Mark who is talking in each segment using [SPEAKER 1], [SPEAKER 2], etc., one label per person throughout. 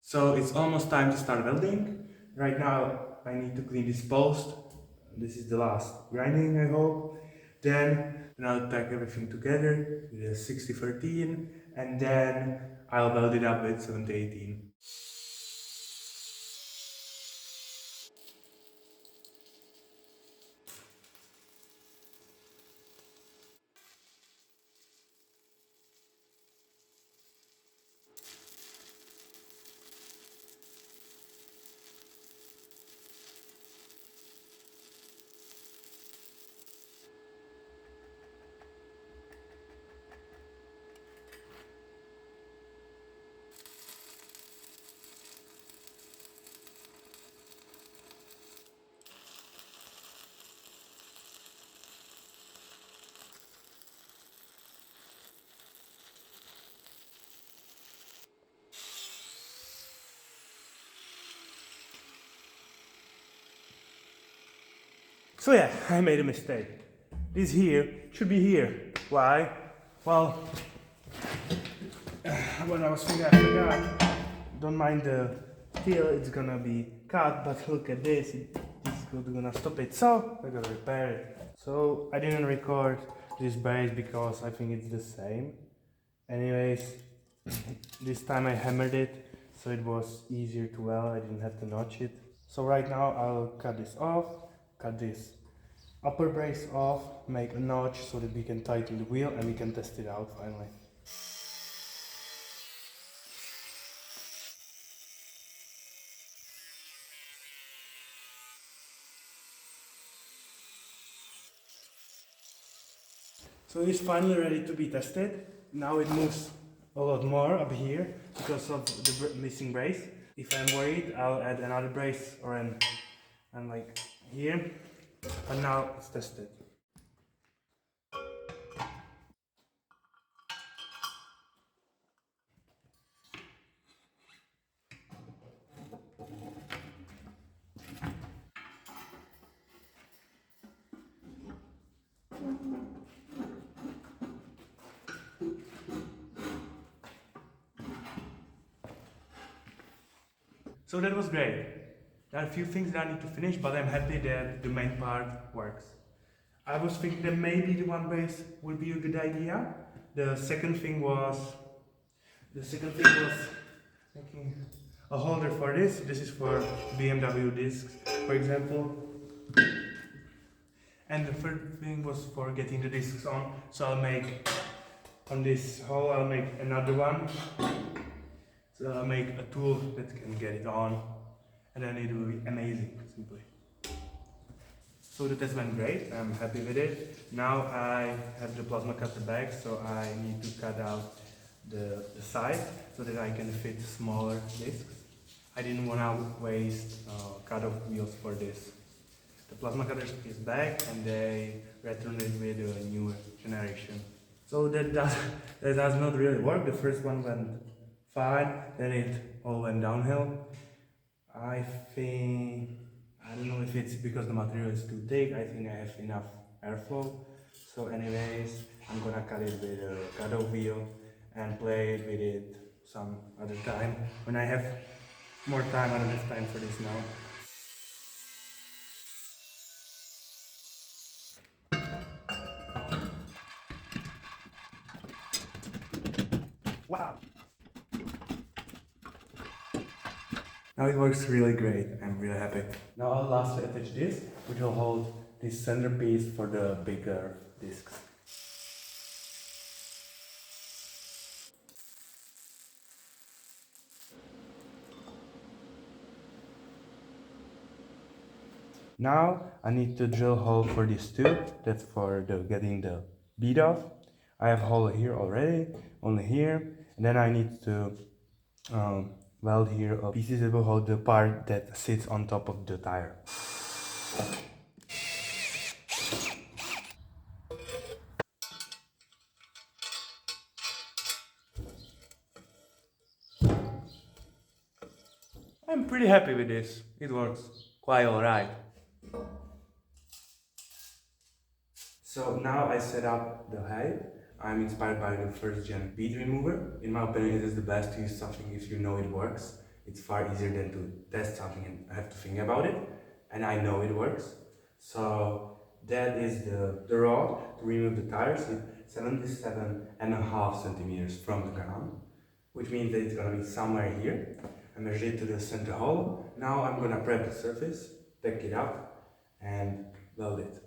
[SPEAKER 1] So it's almost time to start welding. Right now I need to clean this post. This is the last grinding, I hope. Then I'll pack everything together with a 6013 and then I'll weld it up with 7018. So yeah, I made a mistake. This here should be here. Why? Well, when I was thinking I forgot. Don't mind the steel, it's gonna be cut, but look at this, this is gonna stop it. So I gotta repair it. So I didn't record this base because I think it's the same. Anyways, this time I hammered it, so it was easier to weld. I didn't have to notch it. So right now I'll cut this off, cut this upper brace off, make a notch so that we can tighten the wheel and we can test it out finally. So it's finally ready to be tested. Now it moves a lot more up here because of the missing brace. If I'm worried, I'll add another brace or and like here. And now it's tested. So that was great. There are a few things that I need to finish, but I'm happy that the main part works. I was thinking that maybe the one brace would be a good idea. The second thing was making a holder for this. This is for BMW discs, for example. And the third thing was for getting the discs on. So I'll make on this hole, I'll make another one. So I'll make a tool that can get it on, and then it will be amazing, simply. So the test went great, I'm happy with it. Now I have the plasma cutter back, so I need to cut out the side so that I can fit smaller discs. I didn't want to waste cut-off wheels for this. The plasma cutter is back and they returned it with a newer generation. So that does not really work. The first one went fine, then it all went downhill. I don't know if it's because the material is too thick. I think I have enough airflow. So anyways, I'm gonna cut it with a cut-off wheel and play with it some other time. When I have more time, I don't have time for this now. Wow! Now it works really great. I'm really happy. Now I'll lastly attach this, which will hold this centerpiece for the bigger discs. Now I need to drill hole for this too. That's for getting the bead off. I have hole here already, only here, and then I need to weld here a pieces that will hold the part that sits on top of the tire. I'm pretty happy with this. It works quite alright. So now I set up the height. I'm inspired by the first gen bead remover. In my opinion, it is the best to use something if you know it works. it's far easier than to test something and have to think about it. And I know it works. So that is the rod to remove the tires. It's 77.5 centimeters from the ground, which means that it's gonna be somewhere here. I measured it to the center hole. Now I'm gonna prep the surface, take it up, and weld it.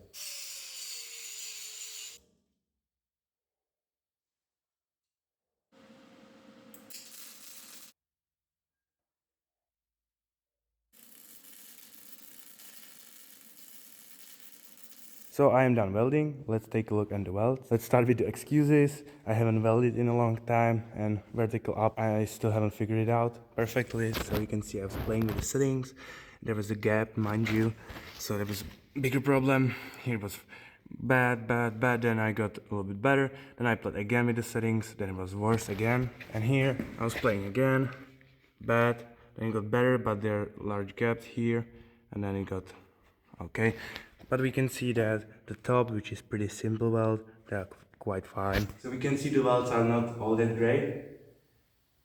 [SPEAKER 1] So I am done welding. Let's take a look at the welds. Let's start with the excuses. I haven't welded in a long time, and vertical up, I still haven't figured it out perfectly. So you can see I was playing with the settings. There was a gap, mind you. So there was a bigger problem. Here was bad. Then I got a little bit better. Then I played again with the settings. Then it was worse again. And here I was playing again, bad. Then it got better, but there are large gaps here. And then it got okay. But we can see that the top, which is pretty simple weld, they're quite fine. So we can see the welds are not all that great.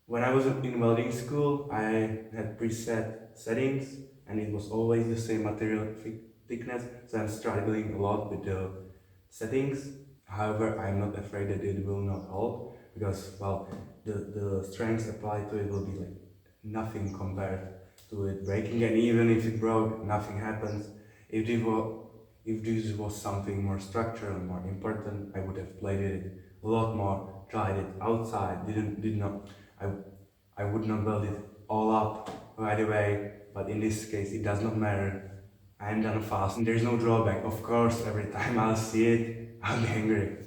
[SPEAKER 1] When I was in welding school, I had preset settings and it was always the same material thickness, so I'm struggling a lot with the settings. However, I'm not afraid that it will not hold because, well, the strength applied to it will be like nothing compared to it breaking, and even if it broke, nothing happens. If this was something more structural and more important, I would have played it a lot more, tried it outside, did not, I would not weld it all up right away, but in this case it does not matter. I am done fast and there's no drawback. Of course, every time I'll see it, I'll be angry.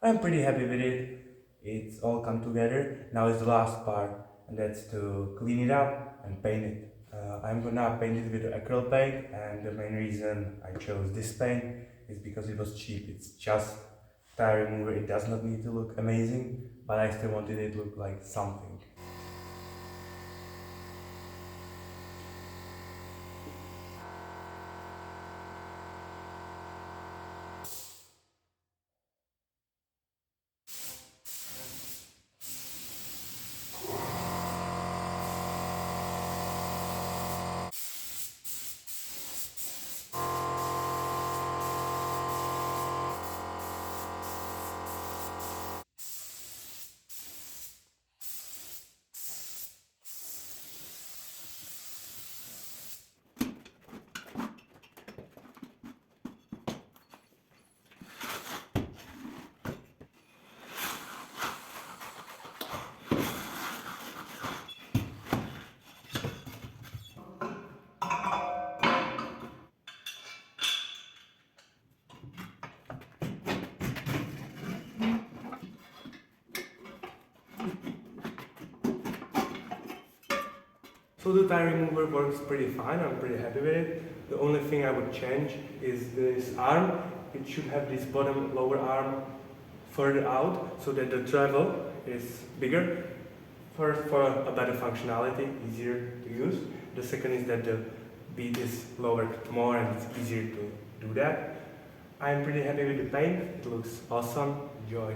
[SPEAKER 1] I'm pretty happy with it. It's all come together. Now is the last part, and that's to clean it up and paint it. I'm gonna paint it with acrylic paint, and the main reason I chose this paint is because it was cheap. It's just tire remover. It does not need to look amazing, but I still wanted it to look like something. So the tire remover works pretty fine, I'm pretty happy with it. The only thing I would change is this arm. It should have this bottom lower arm further out so that the travel is bigger. First, for a better functionality, easier to use. The second is that the bead is lowered more and it's easier to do that. I'm pretty happy with the paint, it looks awesome, enjoy.